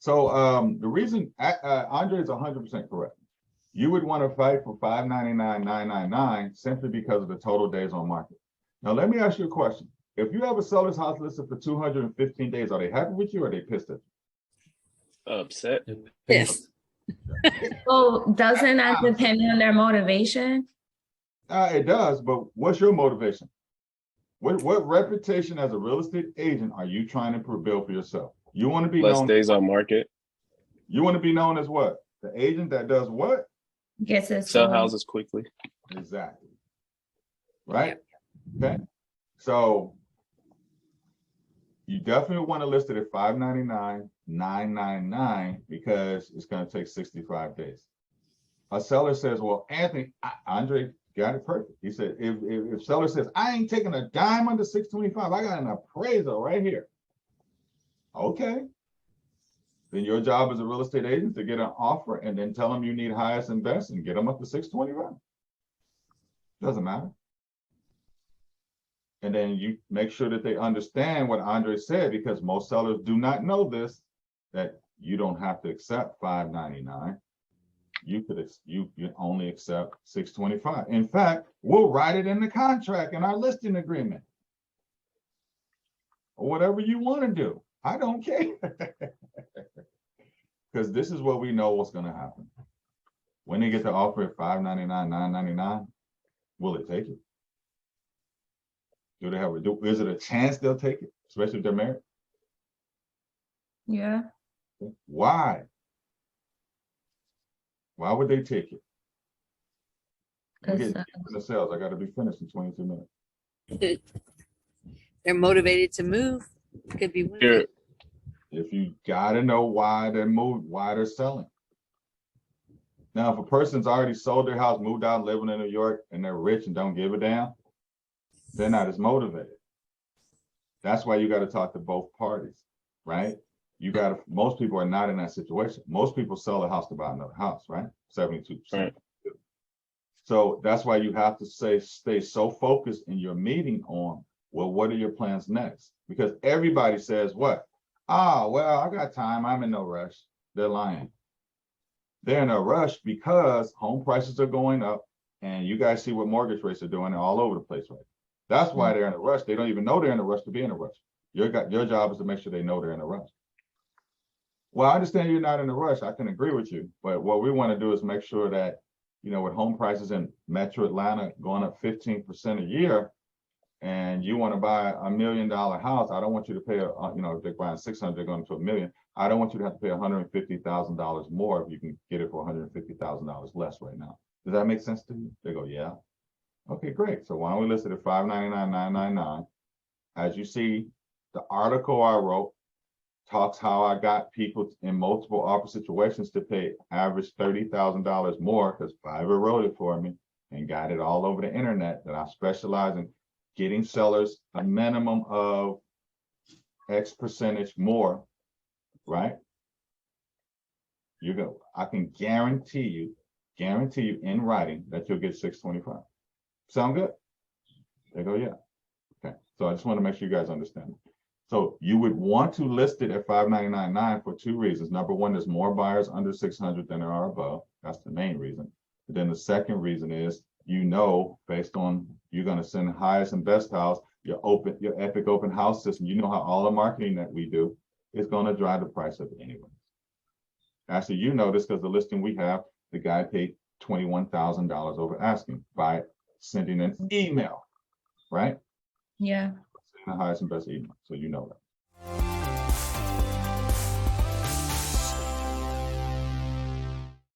So the reason Andre is 100% correct. You would want to fight for $599,999 simply because of the total days on market. Now, let me ask you a question. If you have a seller's house listed for 215 days, are they happy with you or are they pissed at you? Upset. Yes. So doesn't that depend on their motivation? It does, but what's your motivation? What reputation as a real estate agent are you trying to build for yourself? You want to be Less known. days on market. You want to be known as what? The agent that does what? Gets it Sell sold. houses quickly. Exactly. Right? Okay. So you definitely want to list it at $599,999 because it's going to take 65 days. A seller says, well, Anthony, Andre got it perfect. He said, if seller says, I ain't taking a dime under 625, I got an appraisal right here. Okay. Then your job as a real estate agent to get an offer and then tell them you need highest and best and get them up to 625. Doesn't matter. And then you make sure that they understand what Andre said, because most sellers do not know this, that you don't have to accept $599. You only accept $625. In fact, we'll write it in the contract in our listing agreement. Or whatever you want to do. I don't care. Because this is what we know what's going to happen. When they get the offer at $599,999, will it take it? Do they have is it a chance they'll take it, especially if they're married? Yeah. Why? Why would they take it? I'm getting deep in the sales. I got to be finished in 22 minutes. They're motivated to move. Could be Here, If you got to know why they're selling. Now, if a person's already sold their house, moved out, living in New York, and they're rich and don't give a damn, they're not as motivated. That's why you got to talk to both parties, right? Most people are not in that situation. Most people sell a house to buy another house, right? 72%. Right. So that's why you have to stay so focused in your meeting on, well, what are your plans next? Because everybody says what? Well, I got time. I'm in no rush. They're lying. They're in a rush because home prices are going up, and you guys see what mortgage rates are doing. They're all over the place right now. That's why they're in a rush. They don't even know they're in a rush to be in a rush. Your job is to make sure they know they're in a rush. Well, I understand you're not in a rush. I can agree with you. But what we want to do is make sure that, with home prices in Metro Atlanta going up 15% a year, and you want to buy $1 million house, I don't want you to pay, if they're buying 600, they're going to $1 million. I don't want you to have to pay $150,000 more if you can get it for $150,000 less right now. Does that make sense to you? They go, yeah. Okay, great. So why don't we list it at $599,999? As you see, the article I wrote talks how I got people in multiple offer situations to pay average $30,000 more because Fiverr wrote it for me and got it all over the internet, that I specialize in getting sellers a minimum of X percentage more, right? I can guarantee you in writing that you'll get 625. Sound good? They go, yeah. Okay. So I just want to make sure you guys understand it. So you would want to list it at $599,999 for two reasons. Number one, there's more buyers under 600 than there are above. That's the main reason. But then the second reason is, based on you're going to send the highest and best house, your epic open house system, how all the marketing that we do is going to drive the price up anyway. Actually, this because the listing we have, the guy paid $21,000 over asking by sending an email, right? Yeah. The highest and best email, so that.